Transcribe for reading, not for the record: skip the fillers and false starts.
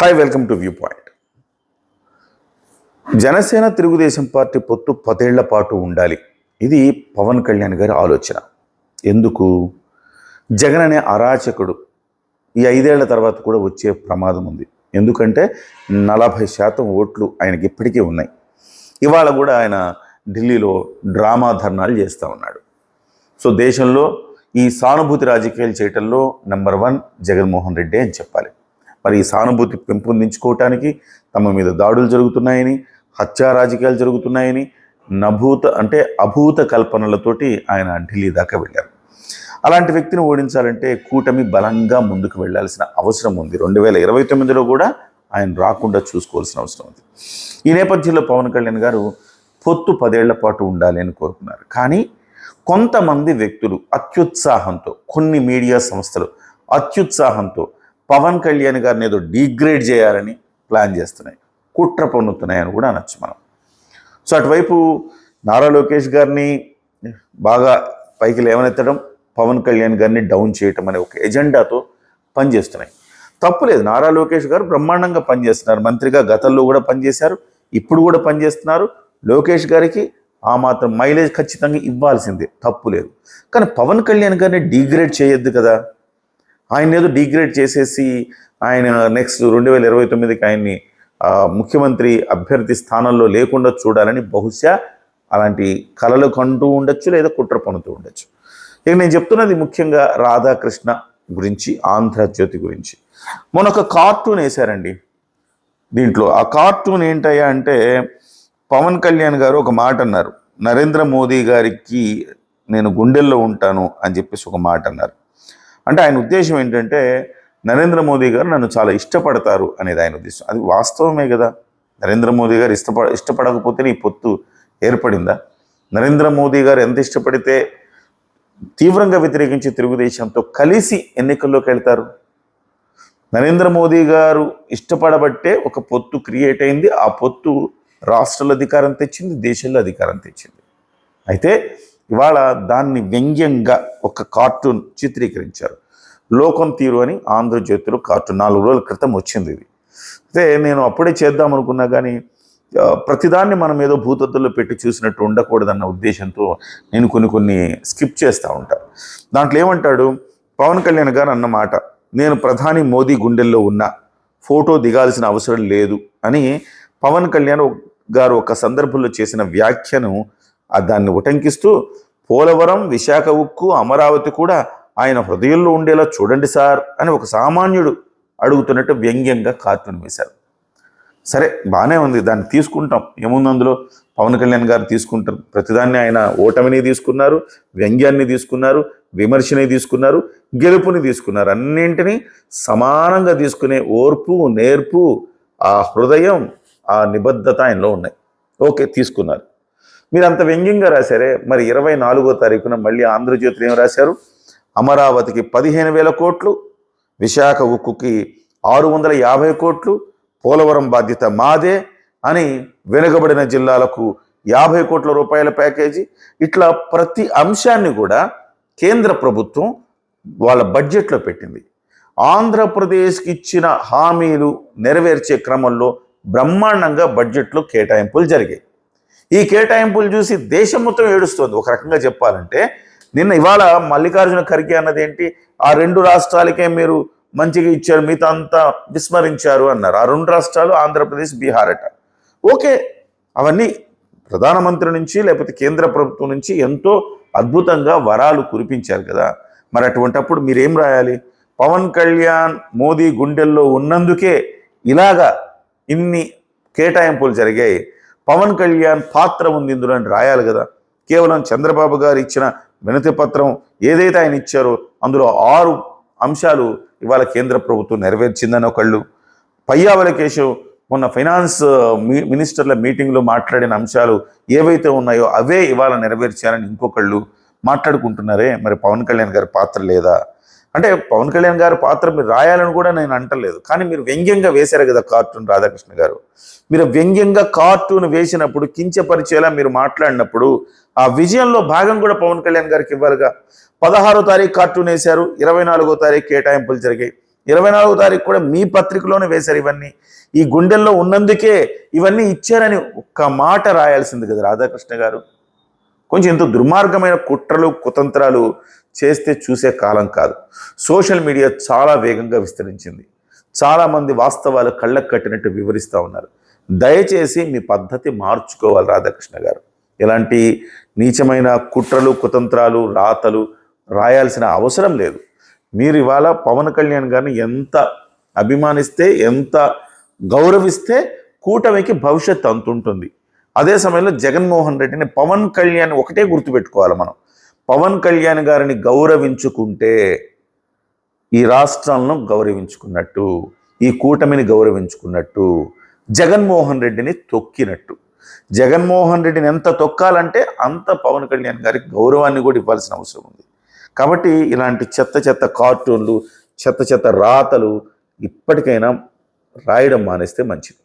Hi, welcome to view point. Janasena Telugu Desam party పొత్తు 10 ఏళ్ల పాటు ఉండాలి. ఇది పవన్ కళ్యాణ్ గారి ఆలోచన. ఎందుకు? జగన్ అనే అరాచకుడు ఈ 5 ఏళ్ల తర్వాత కూడా వచ్చే ప్రమాదం ఉంది. ఎందుకంటే 40% ఓట్లు ఆయనకి ఇప్పటికీ ఉన్నాయి. ఇవాళ కూడా ఆయన ఢిల్లీలో డ్రామా ధర్నాలు చేస్తూ ఉన్నాడు. సో దేశంలో ఈ సానుభూతి రాజకీయాలు చేయటంలో నెంబర్ 1 జగన్మోహన్ రెడ్డి అని చెప్పాలి. మరి ఈ సానుభూతి పెంపొందించుకోవటానికి తమ మీద దాడులు జరుగుతున్నాయని, హత్యా రాజకీయాలు జరుగుతున్నాయని, అభూత కల్పనలతోటి ఆయన ఢిల్లీ దాకా వెళ్ళారు. అలాంటి వ్యక్తిని ఓడించాలంటే కూటమి బలంగా ముందుకు వెళ్లాల్సిన అవసరం ఉంది. 2029లో కూడా ఆయన రాకుండా చూసుకోవాల్సిన అవసరం ఉంది. ఈ నేపథ్యంలో పవన్ కళ్యాణ్ గారు పొత్తు 10 ఏళ్ల పాటు ఉండాలి అని కోరుకున్నారు. కానీ కొంతమంది వ్యక్తులు అత్యుత్సాహంతో, కొన్ని మీడియా సంస్థలు అత్యుత్సాహంతో పవన్ కళ్యాణ్ గారిని ఏదో డిగ్రేడ్ చేయాలని ప్లాన్ చేస్తున్నాయి, కుట్ర పన్నుతున్నాయని కూడా అనొచ్చు మనం. సో అటువైపు నారా లోకేష్ గారిని బాగా పైకి లేవనెత్తడం, పవన్ కళ్యాణ్ గారిని డౌన్ చేయటం అనే ఒక ఎజెండాతో పనిచేస్తున్నాయి. తప్పులేదు, నారా లోకేష్ గారు బ్రహ్మాండంగా పనిచేస్తున్నారు. మంత్రిగా గతంలో కూడా పనిచేశారు, ఇప్పుడు కూడా పనిచేస్తున్నారు. లోకేష్ గారికి ఆ మాత్రం మైలేజ్ ఖచ్చితంగా ఇవ్వాల్సిందే, తప్పు లేదు. కానీ పవన్ కళ్యాణ్ గారిని డిగ్రేడ్ చేయొద్దు కదా. ఆయన ఏదో డిగ్రేడ్ చేసేసి ఆయన నెక్స్ట్ 2029కి ఆయన్ని ముఖ్యమంత్రి అభ్యర్థి స్థానంలో లేకుండా చూడాలని బహుశా అలాంటి కలలు కంటూ ఉండొచ్చు, లేదా కుట్ర పన్నుతూ ఉండొచ్చు. ఇక నేను చెప్తున్నది ముఖ్యంగా రాధాకృష్ణ గురించి, ఆంధ్రజ్యోతి గురించి. మొన్న ఒక కార్టూన్ వేశారండి. దీంట్లో ఆ కార్టూన్ ఏంటయ్యా అంటే, పవన్ కళ్యాణ్ గారు ఒక మాట అన్నారు, నరేంద్ర మోదీ గారికి నేను గుండెల్లో ఉంటాను అని చెప్పేసి ఒక మాట అన్నారు. అంటే ఆయన ఉద్దేశం ఏంటంటే, నరేంద్ర మోదీ గారు నన్ను చాలా ఇష్టపడతారు అనేది ఆయన ఉద్దేశం. అది వాస్తవమే కదా. నరేంద్ర మోదీ గారు ఇష్టపడకపోతే ఈ పొత్తు ఏర్పడిందా? నరేంద్ర మోదీ గారు ఎంత ఇష్టపడితే తీవ్రంగా వ్యతిరేకించి తెలుగుదేశంతో కలిసి ఎన్నికల్లోకి వెళ్తారు. నరేంద్ర మోదీ గారు ఇష్టపడబట్టే ఒక పొత్తు క్రియేట్ అయింది. ఆ పొత్తు రాష్ట్రాల అధికారం తెచ్చింది, దేశంలో అధికారం తెచ్చింది. అయితే ఇవాళ దాన్ని వ్యంగ్యంగా ఒక కార్టూన్ చిత్రీకరించారు. లోకం తీరు అని ఆంధ్రజ్యోతిలో కార్టూన్ 4 రోజుల క్రితం వచ్చింది. ఇది అయితే నేను అప్పుడే చేద్దాం అనుకున్నా, కానీ ప్రతిదాన్ని మనం ఏదో భూతత్తుల్లో పెట్టి చూసినట్టు ఉండకూడదన్న ఉద్దేశంతో నేను కొన్ని స్కిప్ చేస్తూ ఉంటాను. దాంట్లో ఏమంటాడు పవన్ కళ్యాణ్ గారు అన్నమాట, నేను ప్రధాని మోదీ గుండెల్లో ఉన్న ఫోటో దిగాల్సిన అవసరం లేదు అని పవన్ కళ్యాణ్ గారు ఒక సందర్భంలో చేసిన వ్యాఖ్యను దాన్ని ఉటంకిస్తూ, పోలవరం, విశాఖ ఉక్కు, అమరావతి కూడా ఆయన హృదయంలో ఉండేలా చూడండి సార్ అని ఒక సామాన్యుడు అడుగుతున్నట్టు వ్యంగ్యంగా కార్టూన్ వేశారు. సరే, బాగానే ఉంది, దాన్ని తీసుకుంటాం, ఏముంది అందులో. పవన్ కళ్యాణ్ గారు తీసుకుంటారు ప్రతిదాన్ని. ఆయన ఓటమిని తీసుకున్నారు, వ్యంగ్యాన్ని తీసుకున్నారు, విమర్శని తీసుకున్నారు, గెలుపుని తీసుకున్నారు. అన్నింటినీ సమానంగా తీసుకునే ఓర్పు, నేర్పు, ఆ హృదయం, ఆ నిబద్ధత ఆయనలో ఉన్నాయి. ఓకే, తీసుకున్నారు. మీరు అంత వ్యంగ్యంగా రాశారే, మరి 24వ తారీఖున మళ్ళీ ఆంధ్రజ్యోతిలో ఏం రాశారు? అమరావతికి 15,000 కోట్లు, విశాఖ ఉక్కుకి 650 కోట్లు, పోలవరం బాధ్యత మాదే అని వెనుకబడిన జిల్లాలకు 50 కోట్ల రూపాయల ప్యాకేజీ. ఇట్లా ప్రతి అంశాన్ని కూడా కేంద్ర ప్రభుత్వం వాళ్ళ బడ్జెట్లో పెట్టింది. ఆంధ్రప్రదేశ్కి ఇచ్చిన హామీలు నెరవేర్చే క్రమంలో బ్రహ్మాండంగా బడ్జెట్లో కేటాయింపులు జరిగాయి. ఈ కేటాయింపులు చూసి దేశం మొత్తం ఏడుస్తుంది. ఒక రకంగా చెప్పాలంటే, ఇవాళ మల్లికార్జున ఖర్గే అన్నది ఏంటి, ఆ 2 రాష్ట్రాలకే మీరు మంచిగా ఇచ్చారు, మిగతా అంతా విస్మరించారు అన్నారు. ఆ 2 రాష్ట్రాలు ఆంధ్రప్రదేశ్, బీహార్ అట. ఓకే, అవన్నీ ప్రధానమంత్రి నుంచి లేకపోతే కేంద్ర ప్రభుత్వం నుంచి ఎంతో అద్భుతంగా వరాలు కురిపించారు కదా. మరి అటువంటప్పుడు మీరేం రాయాలి? పవన్ కళ్యాణ్ మోదీ గుండెల్లో ఉన్నందుకే ఇలాగా ఇన్ని కేటాయింపులు జరిగాయి, పవన్ కళ్యాణ్ పాత్ర ఉంది ఇందులో అని రాయాలి కదా. కేవలం చంద్రబాబు గారు ఇచ్చిన వినతి పత్రం ఏదైతే ఆయన ఇచ్చారో అందులో 6 అంశాలు ఇవాళ కేంద్ర ప్రభుత్వం నెరవేర్చిందని ఒకళ్ళు, పయ్యావుల కేశవ్ మొన్న ఫైనాన్స్ మినిస్టర్ల మీటింగ్లో మాట్లాడిన అంశాలు ఏవైతే ఉన్నాయో అవే ఇవాళ నెరవేర్చారని ఇంకొకళ్ళు మాట్లాడుకుంటున్నారే. మరి పవన్ కళ్యాణ్ గారి పాత్ర లేదా అంటే, పవన్ కళ్యాణ్ గారి పాత్ర మీరు రాయాలని కూడా నేను అంటలేదు, కానీ మీరు వ్యంగ్యంగా వేశారు కదా కార్టూన్. రాధాకృష్ణ గారు, మీరు వ్యంగ్యంగా కార్టూన్ వేసినప్పుడు, కించపరిచేలా మీరు మాట్లాడినప్పుడు ఆ విజయంలో భాగం కూడా పవన్ కళ్యాణ్ గారికి ఇవ్వాలిగా. 16వ తారీఖు కార్టూన్ వేశారు, 24వ తారీఖు కేటాయింపులు జరిగాయి. 24వ తారీఖు కూడా మీ పత్రికలోనే వేశారు ఇవన్నీ. ఈ గుండెల్లో ఉన్నందుకే ఇవన్నీ ఇచ్చారని ఒక్క మాట రాయాల్సింది కదా రాధాకృష్ణ గారు. కొంచెం ఎంతో దుర్మార్గమైన కుట్రలు కుతంత్రాలు చేస్తే చూసే కాలం కాదు. సోషల్ మీడియా చాలా వేగంగా విస్తరించింది. చాలామంది వాస్తవాలు కళ్ళకు కట్టినట్టు వివరిస్తూ ఉన్నారు. దయచేసి మీ పద్ధతి మార్చుకోవాలి రాధాకృష్ణ గారు. ఇలాంటి నీచమైన కుట్రలు కుతంత్రాలు రాతలు రాయాల్సిన అవసరం లేదు. మీరు ఇవాళ పవన్ కళ్యాణ్ గారిని ఎంత అభిమానిస్తే ఎంత గౌరవిస్తే కూటమికి భవిష్యత్తు అంతుంటుంది. అదే సమయంలో జగన్మోహన్ రెడ్డిని పవన్ కళ్యాణ్ ఒకటే గుర్తుపెట్టుకోవాలి మనం. పవన్ కళ్యాణ్ గారిని గౌరవించుకుంటే ఈ రాష్ట్రాలను గౌరవించుకున్నట్టు, ఈ కూటమిని గౌరవించుకున్నట్టు, జగన్మోహన్ రెడ్డిని తొక్కినట్టు. జగన్మోహన్ రెడ్డిని ఎంత తొక్కాలంటే అంత పవన్ కళ్యాణ్ గారికి గౌరవాన్ని కూడా ఇవ్వాల్సిన అవసరం ఉంది. కాబట్టి ఇలాంటి చెత్త చెత్త కార్టూన్లు చెత్త చెత్త రాతలు ఇప్పటికైనా రాయడం మానేస్తే మంచిది.